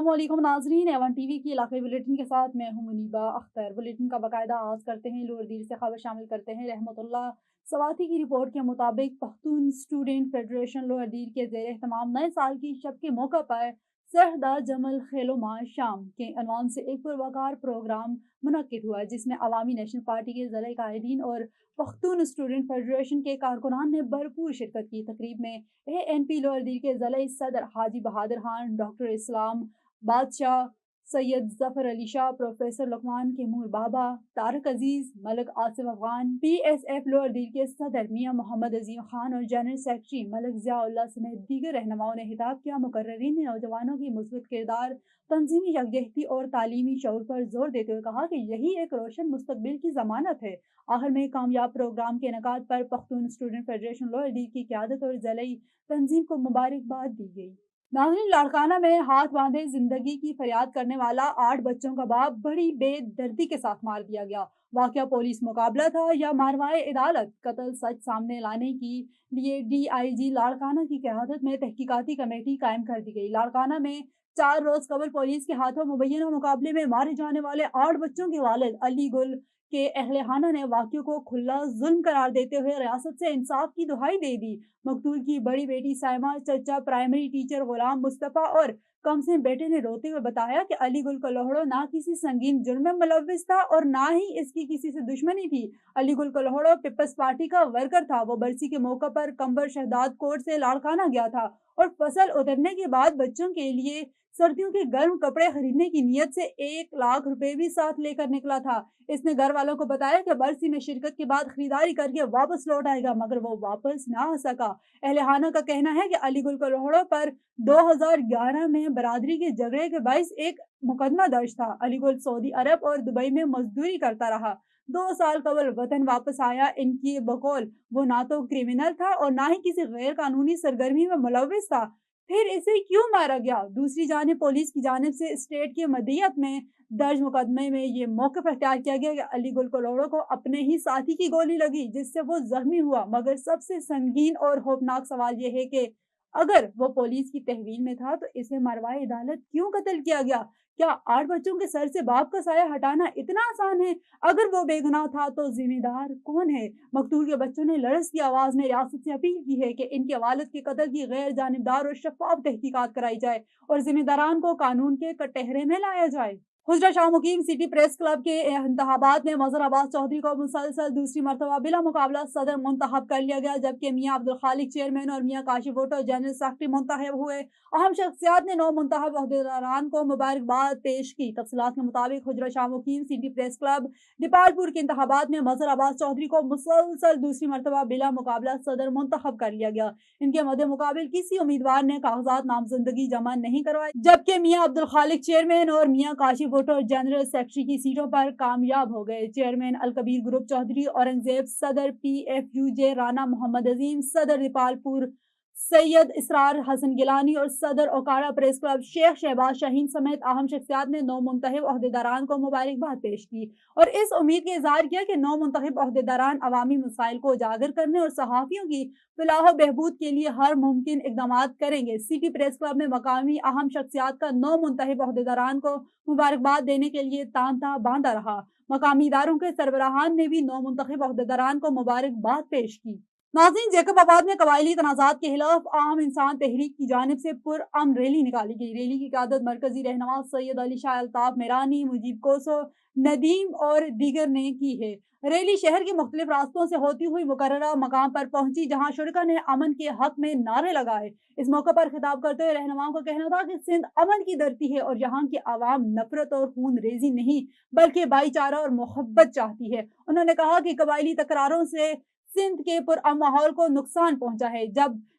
अस्सलाम वालेकुम नाजरीन, एवन टीवी की इलाकाई बुलेटिन के साथ मैं हूं मुनीबा अख्तर। बुलेटिन का बाकायदा आगाज करते हैं। लोअर दीर से खबर शामिल करते हैं। रहमतुल्लाह सवाती की रिपोर्ट के मुताबिक पख्तून स्टूडेंट फेडरेशन लोअर दीर के ज़ेर एहतमाम नए साल की शब के मौका पर सहदा जमल खेलोमा शाम के अनवान से एक पुरवकार प्रोग्राम मुनक्किद हुआ, जिसमें अवामी नेशनल पार्टी के ज़िला कायदीन और पख्तून स्टूडेंट फेडरेशन के कारकुनान ने भरपूर शिरकत की। तकरीब में ANP लोअर दीर के ज़िला सदर हाजी बहादुर खान, डॉक्टर इस्लाम बादशाह, सैयद जफर अली शाह, प्रोफेसर लुकमान केमूर बाबा, तारक अजीज, मलक आसिफ अफगान, PSF लोअर दीर के सदर मियां मोहम्मद अजीम खान और जनरल सेक्रेटरी मलक ज़ियाउल्लाह समेत दीगर रहनुमाओं ने खिताब किया। मुकर्ररीन ने नौजवानों की मुस्बत किरदार, तंजीमी यकजहती और तालीमी शऊर पर जोर देते हुए कहा कि यही एक रोशन मुस्तकबिल की जमानत है। आखिर में कामयाब प्रोग्राम के इनेकाद पर पख्तून स्टूडेंट फेडरेशन लोअर दीर की क़यादत और ज़िलाई तंजीम को मुबारकबाद दी गई। नाज़रीन, लाड़काना में हाथ बांधे जिंदगी की फरियाद करने वाला 8 बच्चों का बाप बड़ी बेदर्दी के साथ मार दिया गया। वाकया पुलिस मुकाबला था या मारवाए अदालत? कत्ल सच सामने लाने के लिए DIG लाड़काना की क़यादत में तहकीकाती कमेटी कायम कर दी गई। लाड़काना में 4 रोज कबल पुलिस के हाथों मुबैना मुकाबले में मारे जाने वाले 8 बच्चों के वालिद अली गुल के अहले-खाना ने वाक़ियों को खुला जुल्म करार देते हुए रियासत से इंसाफ की दुहाई दे दी। मकतूल की बड़ी बेटी साइमा, चचा प्राइमरी टीचर गुलाम मुस्तफ़ा और कमसिन बेटे ने रोते हुए बताया कि अली गुल कलोहड़ो ना किसी संगीन जुर्म में मुलव्विस था और ना ही इसकी किसी से दुश्मनी थी। अली गुल कलोहड़ो पीपल्स पार्टी का वर्कर था। वो बरसी के मौके पर कंबर शहदाद कोर्ट से लाड़काना गया था और फसल उतरने के बाद बच्चों के लिए सर्दियों के गर्म कपड़े खरीदने की नीयत से 1 लाख रुपए भी साथ लेकर निकला था। इसने घर वालों को बताया कि बरसी में शिरकत के बाद खरीदारी करके वापस लौट आएगा, मगर वो वापस ना आ सका। अहले-खाना का कहना है कि अली गुल कलोहड़ो पर 2011 में बरादरी के झगड़े के बाइस एक मुकदमा दर्ज था। अली गुल सऊदी अरब और दुबई में मजदूरी करता रहा। 2 साल कबल वतन वापस आया। इनकी बकौल वो ना तो क्रिमिनल था और ना ही किसी गैर कानूनी सरगर्मी में मुलव्विस था, फिर इसे क्यों मारा गया? दूसरी जानिब पुलिस की जानिब से स्टेट की मदीयत में दर्ज मुकदमे में ये मौक़िफ़ अख्तियार किया गया कि अली गुल कलोहड़ो को अपने ही साथी की गोली लगी, जिससे वो जख्मी हुआ। मगर सबसे संगीन और खौफनाक सवाल ये है कि अगर वो पुलिस की तहवील में था तो इसे मरवाए अदालत क्यों कत्ल किया गया? क्या 8 बच्चों के सर से बाप का साया हटाना इतना आसान है? अगर वो बेगुनाह था तो जिम्मेदार कौन है? मकतूल के बच्चों ने लरस की आवाज़ में रियासत से अपील की है कि इनके वालिद के कत्ल की गैर जानिबदार और शफाफ तहकीकात कराई जाए और जिम्मेदारान को कानून के कटहरे में लाया जाए। हुजरा शाह मुकीम सिटी प्रेस क्लब के इंतखाबात में मजहर अब्बास चौधरी को मुसलसल दूसरी मरतबा बिला मुकाबला सदर मुंतखब कर लिया गया, जबकि मियां अब्दुल खालिक चेयरमैन और मियां काशिफ भुट्टो जनरल सेक्रेटरी मुंतखब हुए। अहम शख्सियात ने 9 मुंतखब अहदेदारान को मुबारकबाद पेश की। तफसीलात के मुताबिक हुजरा शाह मुकीम सिटी प्रेस क्लब दीपालपुर के इंतखाबात में मजहर अब्बास चौधरी को मुसलसल दूसरी मरतबा बिला मुकाबला सदर मुंतखब कर लिया गया। इनके मद्दे मुकाबिल किसी उम्मीदवार ने कागजात नामजदगी जमा नहीं करवाए, जबकि मियां अब्दुल खालिक चेयरमैन और मियां काशिफ भुट्टो जनरल सेक्रेटरी की सीटों पर कामयाब हो गए। चेयरमैन अलकबीर ग्रुप चौधरी औरंगजेब, सदर PFUJ राना मोहम्मद अजीम, सदर दीपालपुर सैयद इसरार हसन गिलानी और सदर ओकाड़ा प्रेस क्लब शेख शहबाज शाहीन समेत अहम शख्सियात ने 9 मुंतखब अहदेदारान को मुबारकबाद पेश की और इस उम्मीद का इजहार किया कि 9 मुंतखब अहदेदारान अवामी मसाइल को उजागर करने और सहाफ़ियों की फलाह बहबूद के लिए हर मुमकिन इकदाम करेंगे। सिटी प्रेस क्लब में मकामी अहम शख्सियात का 9 मुंतखब अहदेदारान को मुबारकबाद देने के लिए तांता बांधा रहा। मकामी इदारों के सरबराहान ने भी 9 मुंतखब अहदेदारान को मुबारकबाद पेश की। नाज़रीन, जैकबाबाद में कबायली तनाज़ात के खिलाफ आम इंसान तहरीक की जानिब से पुरअमन रैली निकाली गई। रैली की क़यादत मरकजी रहनुमा सैयद अली शाह अल्ताफ मेरानी, मुजीब कोसो, नदीम और दीगर ने की है। रैली शहर के मुख्तलिफ रास्तों से होती हुई मुकर्ररा मकाम पर पहुंची, जहां शुरका ने अमन के हक में नारे लगाए। इस मौके पर खिताब करते हुए रहनुमाओं का कहना था कि सिंध अमन की धरती है और यहाँ की आवाम नफरत और खून रेजी नहीं बल्कि भाईचारा और मोहब्बत चाहती है। उन्होंने कहा कि कबायली तकरारों से सिंध के पुरअमन माहौल को नुकसान पहुंचा है,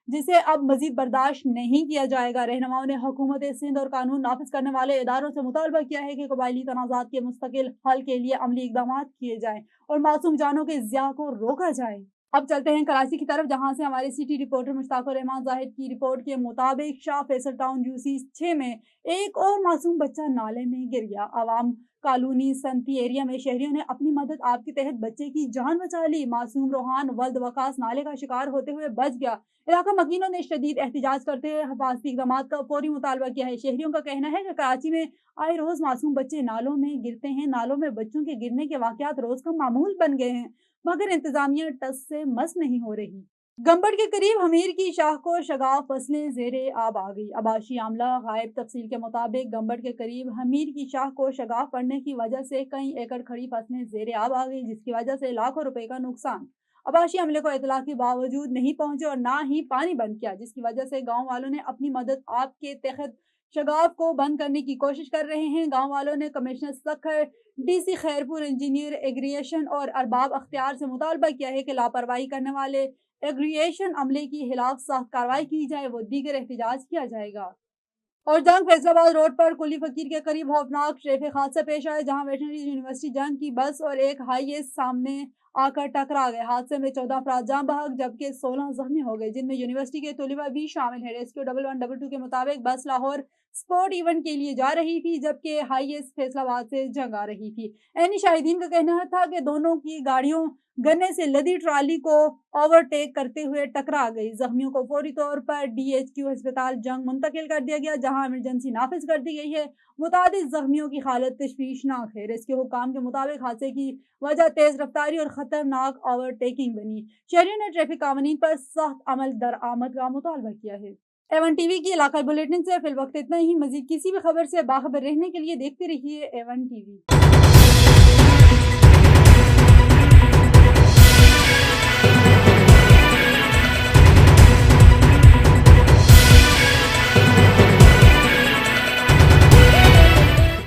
जिसे अब मजीद बर्दाश्त नहीं किया जाएगा। रहनुमाओं ने हुकूमत सिंध और कानून नाफिज करने वाले इदारों से मुतालबा किया है कि कबायली तनाज़ात के मुस्तकिल हल के लिए अमली इकदाम किए जाएं और मासूम जानों के ज़िया को रोका जाए। अब चलते हैं कराची की तरफ, जहां से हमारे सिटी रिपोर्टर मुश्ताकुर रहमान जाहिद की रिपोर्ट के मुताबिक शाह फैसल टाउन UC 6 में एक और मासूम बच्चा नाले में गिर गया। आवाम कॉलोनी संती एरिया में शहरियों ने अपनी मदद आप के तहत बच्चे की जान बचा ली। मासूम रोहान वल्द वकास नाले का शिकार होते हुए बच गया। इलाका मकीनों ने शदीद एहतजाज करते हुए हिफाजती इक़दाम का फौरी मुतालबा किया है। शहरियों का कहना है कि कराची में आए रोज मासूम बच्चे नालों में गिरते हैं। नालों में बच्चों के गिरने के वाकयात रोज का मामूल बन गए हैं, मगर इंतजामिया टस से मस नहीं हो रही। गंबड़ के करीब हमीर की शाह को शगाफ फसलें जेरे आब आ गई। आबाशी आमला गायब तफसील के मुताबिक गंबड़ के करीब हमीर की शाह को शगाफ पड़ने की वजह से कई एकड़ खड़ी फसलें जेरे आब आ गई, जिसकी वजह से लाखों रुपए का नुकसान। आबाशी अमले को इतला के बावजूद नहीं पहुंचे और ना ही पानी बंद किया, जिसकी वजह से गाँव वालों ने अपनी मदद आप के तहत शगाफ को बंद करने की कोशिश कर रहे हैं। गाँव वालों ने commissioner Sukkur, DC Khairpur, engineer irrigation और अरबाब अख्तियार से मुतालबा किया है कि लापरवाही करने वाले एग्रीएशन अमले की खिलाफ सख्त कार्रवाई की जाए, वो दीगर एहतजाज किया जाएगा। और जंग फैसलाबाद रोड पर कुली फकीर के करीब खौफनाक ट्रैफिक हादसा पेश आया, जहां वेटनरी यूनिवर्सिटी जंग की बस और एक हाईएस सामने आकर टकरा गए। हादसे में 14 अफराद जान बहक जबकि 16 जख्मी हो गए, जिनमें यूनिवर्सिटी के तलबा भी शामिल है। रेस्क्यू 1122 के मुताबिक बस लाहौर स्पोर्ट इवेंट के लिए जा रही थी, जबकि हाईएस फैसलाबाद से जंग आ रही थी। ऐनी शाहिदीन का कहना था कि दोनों की गाड़ियों गन्ने से लदी ट्राली को ओवरटेक करते हुए टकरा गई। जख्मियों को फौरी तौर पर DHQ अस्पताल जंग मुंतकिल कर दिया गया, जहां इमरजेंसी नाफिज कर दी गई है। मुतादिद जख्मियों की हालत तशवीशनाक है। रेस्क्यू हुकाम के मुताबिक हादसे की वजह तेज रफ्तारी और खतरनाक ओवरटेकिंग बनी। शहरियों ने ट्रैफिक कानून पर सख्त अमल दरामद का मुतालबा किया है। A1 TV की इलाकाई बुलेटिन से फिल वक्त इतना ही। मजीद किसी भी खबर से बाखबर रहने के लिए देखते रहिए A1 TV।